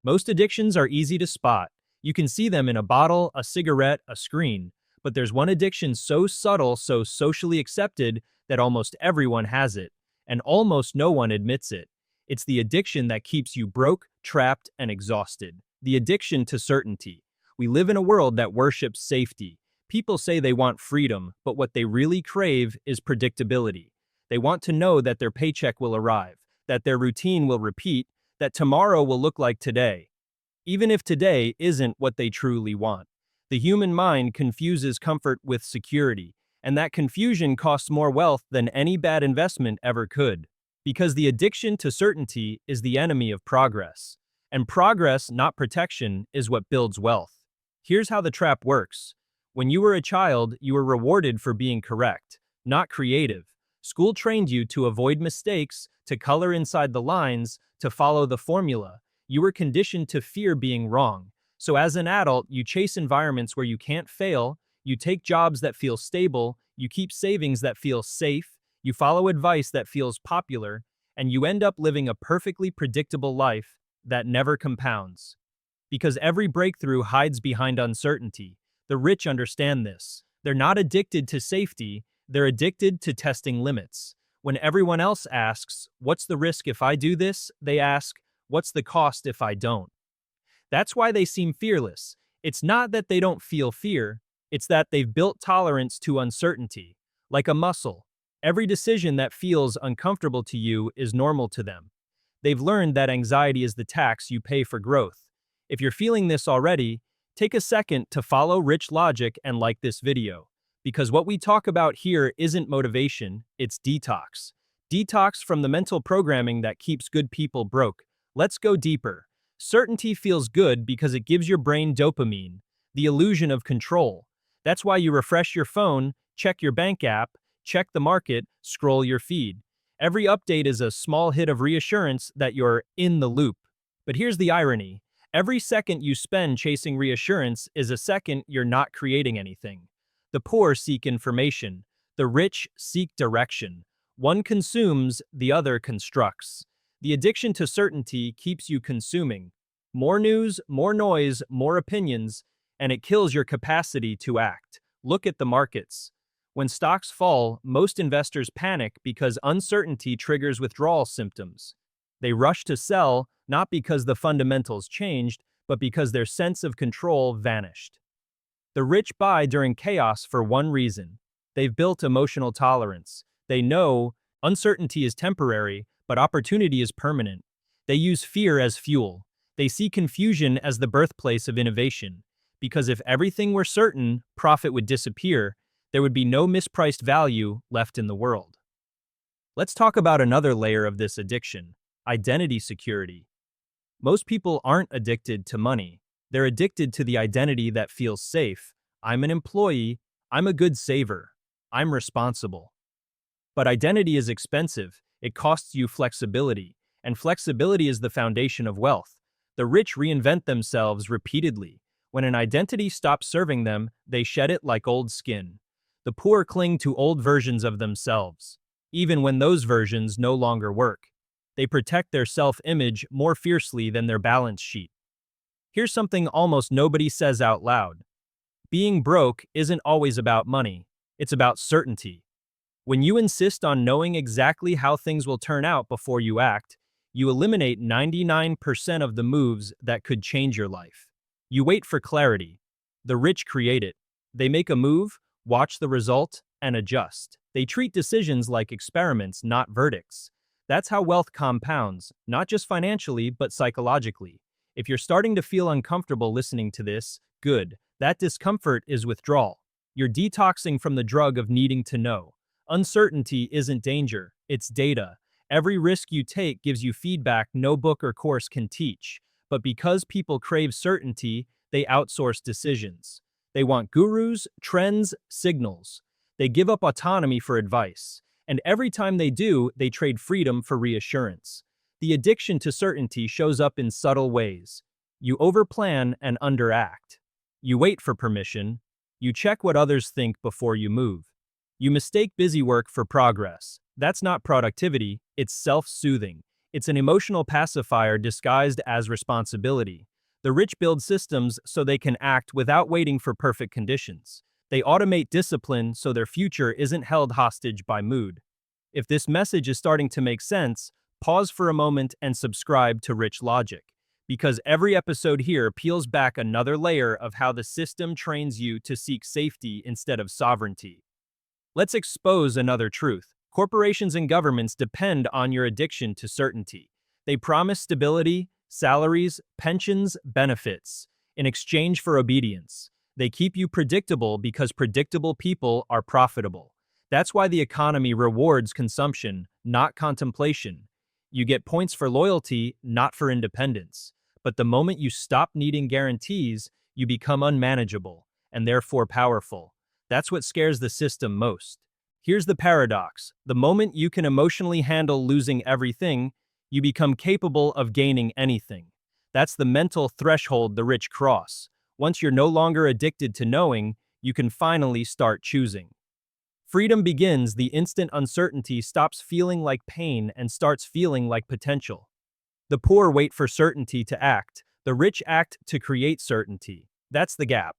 Most addictions are easy to spot. You can see them in a bottle, a cigarette, a screen. But there's one addiction so subtle, so socially accepted, that almost everyone has it, and almost no one admits it. It's the addiction that keeps you broke, trapped, and exhausted. The addiction to certainty. We live in a world that worships safety. People say they want freedom, but what they really crave is predictability. They want to know that their paycheck will arrive, that their routine will repeat, that tomorrow will look like today, even if today isn't what they truly want. The human mind confuses comfort with security, and that confusion costs more wealth than any bad investment ever could. Because the addiction to certainty is the enemy of progress. And progress, not protection, is what builds wealth. Here's how the trap works. When you were a child, you were rewarded for being correct, not creative. School trained you to avoid mistakes, to color inside the lines, to follow the formula. You were conditioned to fear being wrong. So as an adult, you chase environments where you can't fail, you take jobs that feel stable, you keep savings that feel safe, you follow advice that feels popular, and you end up living a perfectly predictable life that never compounds. Because every breakthrough hides behind uncertainty. The rich understand this. They're not addicted to safety, they're addicted to testing limits. When everyone else asks, "What's the risk if I do this?" they ask, "What's the cost if I don't?" That's why they seem fearless. It's not that they don't feel fear, it's that they've built tolerance to uncertainty. Like a muscle, every decision that feels uncomfortable to you is normal to them. They've learned that anxiety is the tax you pay for growth. If you're feeling this already, take a second to follow rich logic and like this video. Because what we talk about here isn't motivation, it's detox. Detox from the mental programming that keeps good people broke. Let's go deeper. Certainty feels good because it gives your brain dopamine, the illusion of control. That's why you refresh your phone, check your bank app, check the market, scroll your feed. Every update is a small hit of reassurance that you're in the loop. But here's the irony. Every second you spend chasing reassurance is a second you're not creating anything. The poor seek information. The rich seek direction. One consumes, the other constructs. The addiction to certainty keeps you consuming. More news, more noise, more opinions, and it kills your capacity to act. Look at the markets. When stocks fall, most investors panic because uncertainty triggers withdrawal symptoms. They rush to sell, not because the fundamentals changed, but because their sense of control vanished. The rich buy during chaos for one reason. They've built emotional tolerance. They know uncertainty is temporary, but opportunity is permanent. They use fear as fuel. They see confusion as the birthplace of innovation. Because if everything were certain, profit would disappear. There would be no mispriced value left in the world. Let's talk about another layer of this addiction: identity security. Most people aren't addicted to money. They're addicted to the identity that feels safe. I'm an employee. I'm a good saver. I'm responsible. But identity is expensive. It costs you flexibility. And flexibility is the foundation of wealth. The rich reinvent themselves repeatedly. When an identity stops serving them, they shed it like old skin. The poor cling to old versions of themselves, even when those versions no longer work. They protect their self-image more fiercely than their balance sheet. Here's something almost nobody says out loud. Being broke isn't always about money. It's about certainty. When you insist on knowing exactly how things will turn out before you act, you eliminate 99% of the moves that could change your life. You wait for clarity. The rich create it. They make a move, watch the result, and adjust. They treat decisions like experiments, not verdicts. That's how wealth compounds, not just financially, but psychologically. If you're starting to feel uncomfortable listening to this, good. That discomfort is withdrawal. You're detoxing from the drug of needing to know. Uncertainty isn't danger, it's data. Every risk you take gives you feedback no book or course can teach. But because people crave certainty, they outsource decisions. They want gurus, trends, signals. They give up autonomy for advice. And every time they do, they trade freedom for reassurance. The addiction to certainty shows up in subtle ways. You overplan and underact. You wait for permission. You check what others think before you move. You mistake busy work for progress. That's not productivity, it's self-soothing. It's an emotional pacifier disguised as responsibility. The rich build systems so they can act without waiting for perfect conditions. They automate discipline so their future isn't held hostage by mood. If this message is starting to make sense, pause for a moment and subscribe to Rich Logic, because every episode here peels back another layer of how the system trains you to seek safety instead of sovereignty. Let's expose another truth. Corporations and governments depend on your addiction to certainty. They promise stability, salaries, pensions, benefits, in exchange for obedience. They keep you predictable because predictable people are profitable. That's why the economy rewards consumption, not contemplation. You get points for loyalty, not for independence. But the moment you stop needing guarantees, you become unmanageable, and therefore powerful. That's what scares the system most. Here's the paradox. The moment you can emotionally handle losing everything, you become capable of gaining anything. That's the mental threshold the rich cross. Once you're no longer addicted to knowing, you can finally start choosing. Freedom begins the instant uncertainty stops feeling like pain and starts feeling like potential. The poor wait for certainty to act. The rich act to create certainty. That's the gap.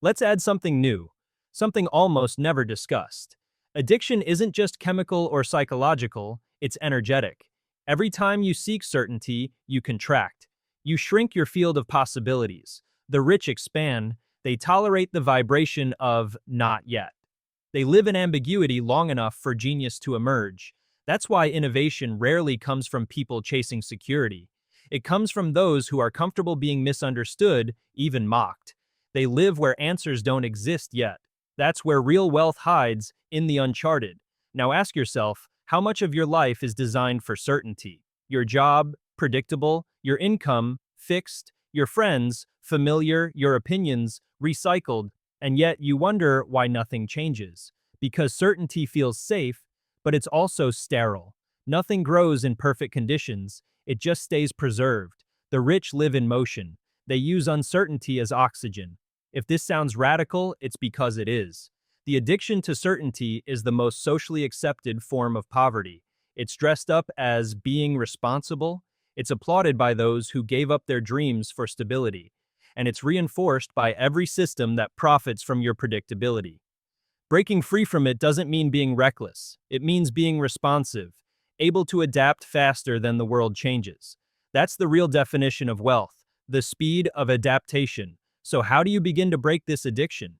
Let's add something new, something almost never discussed. Addiction isn't just chemical or psychological, it's energetic. Every time you seek certainty, you contract. You shrink your field of possibilities. The rich expand. They tolerate the vibration of not yet. They live in ambiguity long enough for genius to emerge. That's why innovation rarely comes from people chasing security. It comes from those who are comfortable being misunderstood, even mocked. They live where answers don't exist yet. That's where real wealth hides, in the uncharted. Now ask yourself, how much of your life is designed for certainty? Your job, predictable; your income, fixed; your friends, familiar; your opinions, recycled. And yet you wonder why nothing changes. Because certainty feels safe, but it's also sterile. Nothing grows in perfect conditions, it just stays preserved. The rich live in motion. They use uncertainty as oxygen. If this sounds radical, it's because it is. The addiction to certainty is the most socially accepted form of poverty. It's dressed up as being responsible. It's applauded by those who gave up their dreams for stability. And it's reinforced by every system that profits from your predictability. Breaking free from it doesn't mean being reckless. It means being responsive, able to adapt faster than the world changes. That's the real definition of wealth, the speed of adaptation. So how do you begin to break this addiction?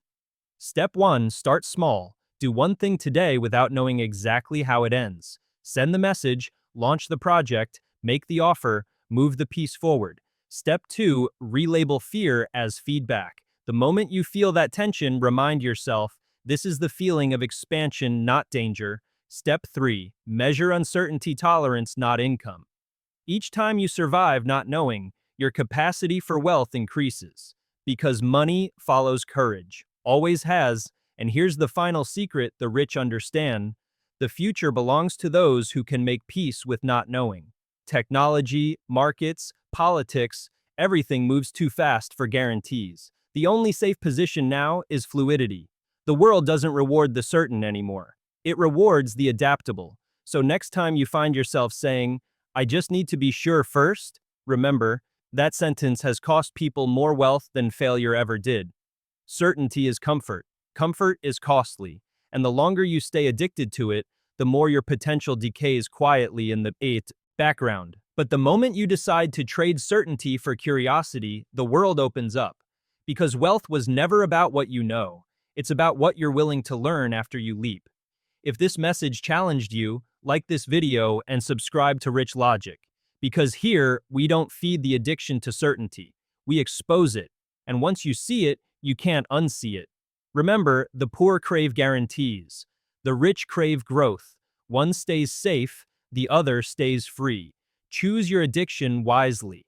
Step 1, start small. Do one thing today without knowing exactly how it ends. Send the message, launch the project, make the offer, move the piece forward. Step 2, relabel fear as feedback. The moment you feel that tension, remind yourself, this is the feeling of expansion, not danger. Step 3, measure uncertainty tolerance, not income. Each time you survive not knowing, your capacity for wealth increases. Because money follows courage, always has, and here's the final secret the rich understand. The future belongs to those who can make peace with not knowing. Technology, markets, politics, everything moves too fast for guarantees. The only safe position now is fluidity. The world doesn't reward the certain anymore. It rewards the adaptable. So next time you find yourself saying, I just need to be sure first, remember, that sentence has cost people more wealth than failure ever did. Certainty is comfort. Comfort is costly. And the longer you stay addicted to it, the more your potential decays quietly in the background. But the moment you decide to trade certainty for curiosity, the world opens up. Because wealth was never about what you know. It's about what you're willing to learn after you leap. If this message challenged you, like this video and subscribe to Rich Logic. Because here, we don't feed the addiction to certainty. We expose it. And once you see it, you can't unsee it. Remember, the poor crave guarantees. The rich crave growth. One stays safe, the other stays free. Choose your addiction wisely.